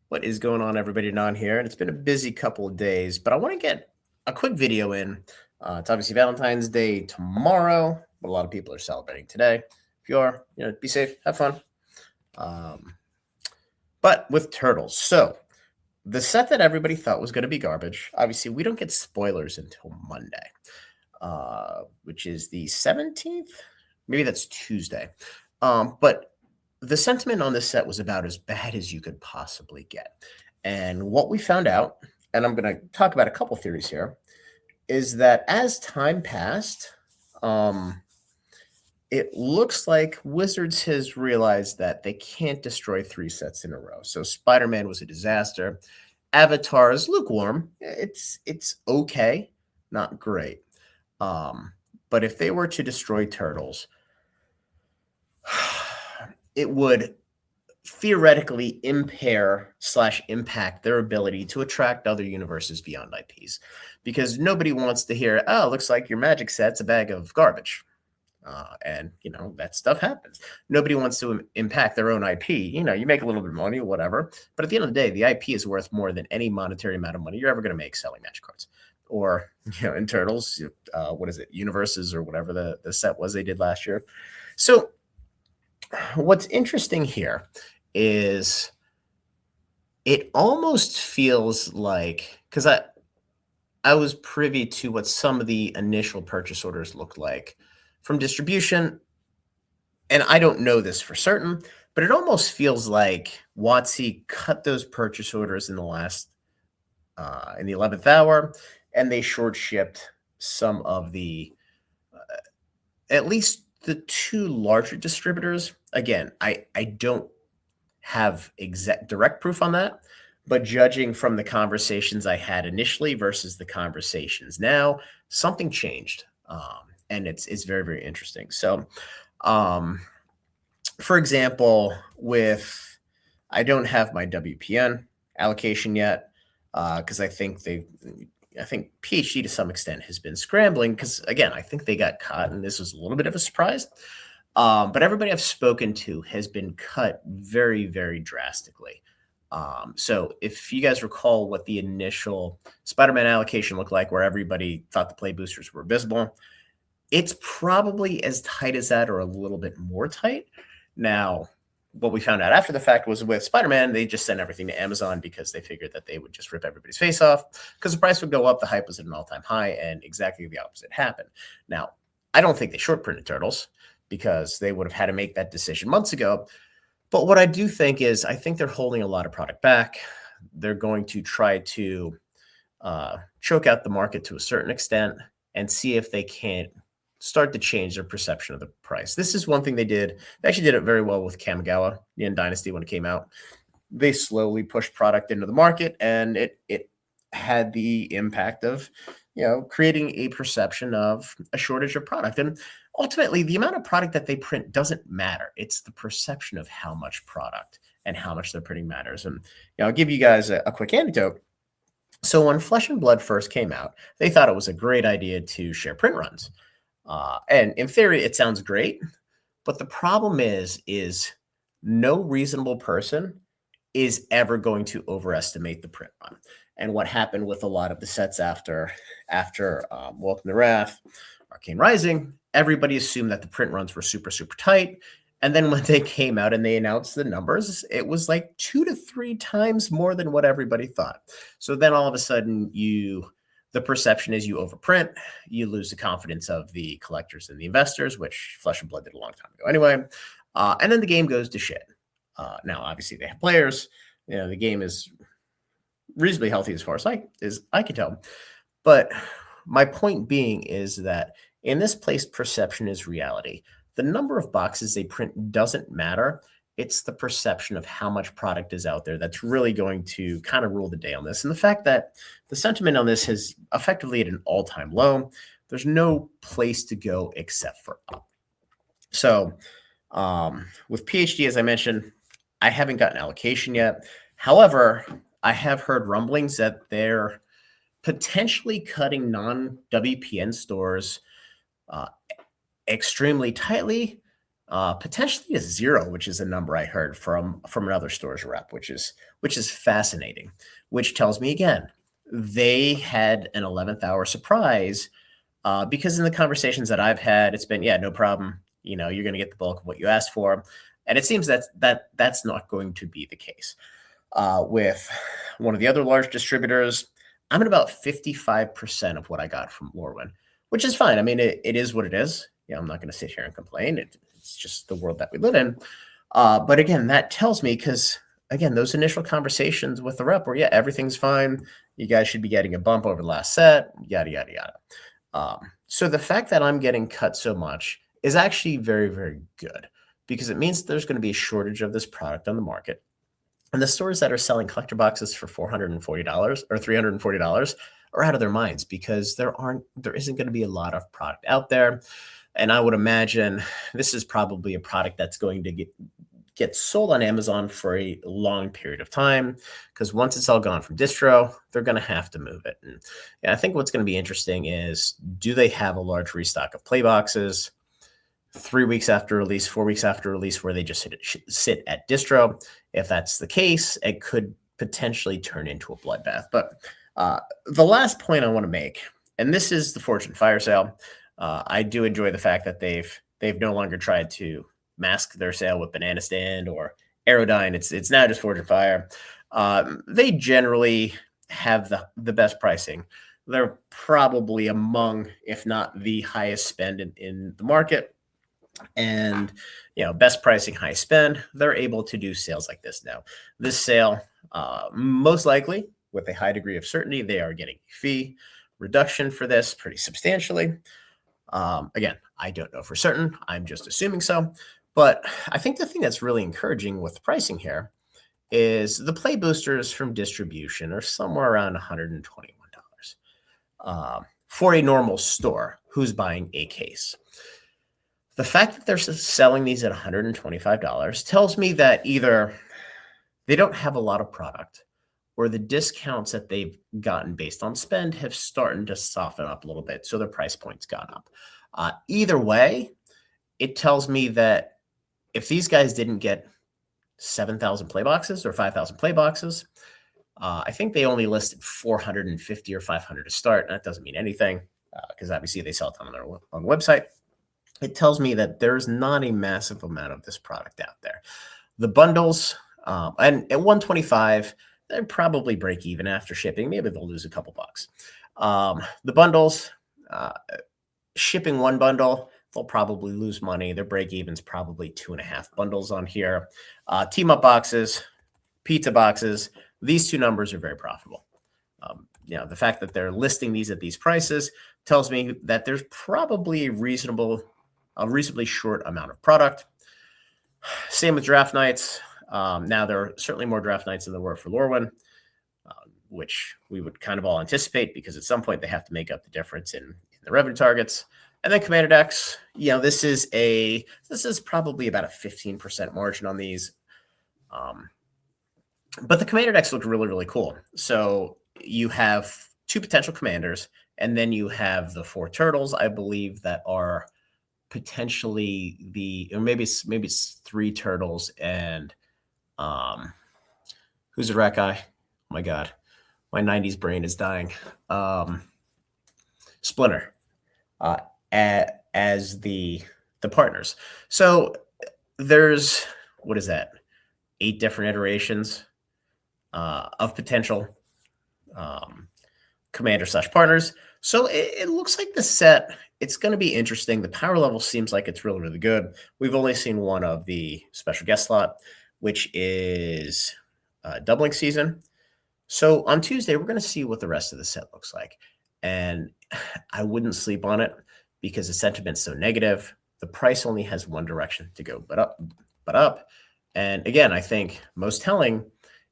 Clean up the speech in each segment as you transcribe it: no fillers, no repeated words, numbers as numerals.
What is going on, everybody? Non here, and it's been a busy couple of days, but I want to get a quick video in. It's obviously Valentine's Day tomorrow, but a lot of people are celebrating today. If you are, be safe, have fun. Um, but with turtles, so the set that everybody thought was going to be garbage. Obviously, we don't get spoilers until Monday, which is the 17th. Maybe that's Tuesday. But the sentiment on this set was about as bad as you could possibly get. And what we found out, and I'm going to talk about a couple theories here, is that as time passed, it looks like Wizards has realized that they can't destroy 3 sets in a row. So Spider-Man was a disaster. Avatar is lukewarm. It's okay, not great. But if they were to destroy Turtles, it would theoretically impair/impact their ability to attract other universes beyond IPs, because nobody wants to hear, "Oh, looks like your Magic set's a bag of garbage," and that stuff happens. Nobody wants to impact their own IP. You make a little bit of money, whatever, but at the end of the day, the IP is worth more than any monetary amount of money you're ever going to make selling Magic cards. Or in Turtles, what is it, Universes or whatever the set was they did last year. So what's interesting here is it almost feels like, because I was privy to what some of the initial purchase orders looked like from distribution, and I don't know this for certain, but it almost feels like WotC cut those purchase orders in the 11th hour, and they short shipped some of the at least the 2 larger distributors. Again, I don't have direct proof on that, but judging from the conversations I had initially versus the conversations now, something changed, and it's very, very interesting. So, for example, I don't have my WPN allocation yet, because I think PhD to some extent has been scrambling, because again, I think they got caught, and this was a little bit of a surprise. But everybody I've spoken to has been cut very, very drastically. So if you guys recall what the initial Spider-Man allocation looked like, where everybody thought the play boosters were visible, it's probably as tight as that or a little bit more tight. Now, what we found out after the fact was with Spider-Man, they just sent everything to Amazon because they figured that they would just rip everybody's face off because the price would go up, the hype was at an all-time high, and exactly the opposite happened. Now, I don't think they short printed Turtles because they would have had to make that decision months ago. But what I do think is I think they're holding a lot of product back. They're going to try to choke out the market to a certain extent and see if they can't start to change their perception of the price. This is one thing they did. They actually did it very well with Kamigawa in Dynasty when it came out. They slowly pushed product into the market, and it had the impact of creating a perception of a shortage of product. And ultimately, the amount of product that they print doesn't matter. It's the perception of how much product and how much they're printing matters. And I'll give you guys a quick anecdote. So when Flesh and Blood first came out, they thought it was a great idea to share print runs. And in theory, it sounds great, but the problem is no reasonable person is ever going to overestimate the print run. And what happened with a lot of the sets after Welcome to Wrath, Arcane Rising, everybody assumed that the print runs were super, super tight. And then when they came out and they announced the numbers, it was like 2 to 3 times more than what everybody thought. So then all of a sudden the perception is you overprint, you lose the confidence of the collectors and the investors, which Flesh and Blood did a long time ago anyway. And then the game goes to shit. Now, obviously, they have players. The game is reasonably healthy as far as I can tell. But my point being is that in this place, perception is reality. The number of boxes they print doesn't matter. It's the perception of how much product is out there that's really going to kind of rule the day on this. And the fact that the sentiment on this is effectively at an all-time low, there's no place to go except for up. So with PhD, as I mentioned, I haven't gotten allocation yet. However, I have heard rumblings that they're potentially cutting non-WPN stores extremely tightly, potentially a 0, which is a number I heard from another store's rep, which is fascinating. Which tells me again they had an 11th hour surprise, because in the conversations that I've had, it's been, yeah, no problem. You're going to get the bulk of what you asked for, and it seems that's not going to be the case. With one of the other large distributors, I'm at about 55% of what I got from Lorwyn, which is fine. I mean, it is what it is. I'm not going to sit here and complain. It's just the world that we live in. But again, that tells me, because again, those initial conversations with the rep were, yeah, everything's fine. You guys should be getting a bump over the last set, yada, yada, yada. So the fact that I'm getting cut so much is actually very, very good, because it means there's going to be a shortage of this product on the market. And the stores that are selling collector boxes for $440 or $340 are out of their minds, because there isn't going to be a lot of product out there. And I would imagine this is probably a product that's going to get sold on Amazon for a long period of time, because once it's all gone from distro, they're going to have to move it. And I think what's going to be interesting is, do they have a large restock of play boxes 3 weeks after release, 4 weeks after release, where they just sit at distro? If that's the case, it could potentially turn into a bloodbath. But the last point I want to make, and this is the Fortune Fire Sale. I do enjoy the fact that they've no longer tried to mask their sale with Banana Stand or Aerodyne. It's now just Fortune Fire. They generally have the best pricing. They're probably among, if not the highest spend in the market. And best pricing, high spend. They're able to do sales like this now. This sale, most likely, with a high degree of certainty, they are getting a fee reduction for this pretty substantially. Again, I don't know for certain. I'm just assuming so. But I think the thing that's really encouraging with the pricing here is the play boosters from distribution are somewhere around $121 for a normal store who's buying a case. The fact that they're selling these at $125 tells me that either they don't have a lot of product, or the discounts that they've gotten based on spend have started to soften up a little bit, so their price point's gone up. Either way, it tells me that if these guys didn't get 7,000 play boxes or 5,000 play boxes, I think they only listed 450 or 500 to start. And that doesn't mean anything, because obviously they sell it on their own website. It tells me that there's not a massive amount of this product out there. The bundles, and at $125, they'd probably break even after shipping. Maybe they'll lose a couple bucks. The bundles, shipping one bundle, they'll probably lose money. Their break even's probably 2.5 bundles on here. Team up boxes, pizza boxes, these two numbers are very profitable. The fact that they're listing these at these prices tells me that there's probably a reasonably short amount of product. Same with draft nights. Now, there are certainly more draft nights than there were for Lorwyn, which we would kind of all anticipate, because at some point they have to make up the difference in the revenue targets. And then Commander decks, this is probably about a 15% margin on these. But the Commander decks look really, really cool. So you have 2 potential commanders, and then you have the 4 turtles, I believe, that are potentially or maybe it's 3 turtles and who's the rat guy? Oh my God, my 90s brain is dying. Splinter as the partners. So there's, what is that? 8 different iterations of potential commander/partners. So it looks like the set, it's going to be interesting. The power level seems like it's really, really good. We've only seen one of the special guest slot, which is doubling season. So on Tuesday, we're going to see what the rest of the set looks like. And I wouldn't sleep on it, because the sentiment's so negative. The price only has one direction to go, but up. And again, I think most telling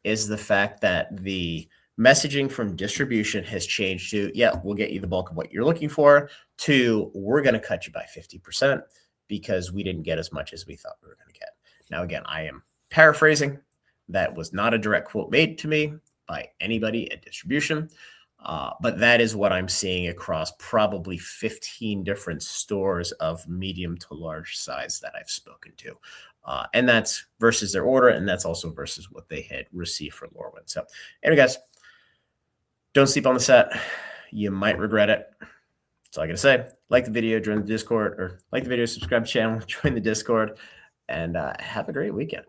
is the fact that the messaging from distribution has changed to, yeah, we'll get you the bulk of what you're looking for, to we're going to cut you by 50% because we didn't get as much as we thought we were going to get. Now, again, I am paraphrasing. That was not a direct quote made to me by anybody at distribution. But that is what I'm seeing across probably 15 different stores of medium to large size that I've spoken to. And that's versus their order, and that's also versus what they had received for Lorwyn. So anyway, guys, don't sleep on the set. You might regret it. That's all I got to say. Like the video, join the Discord, or like the video, subscribe to the channel, join the Discord, and have a great weekend.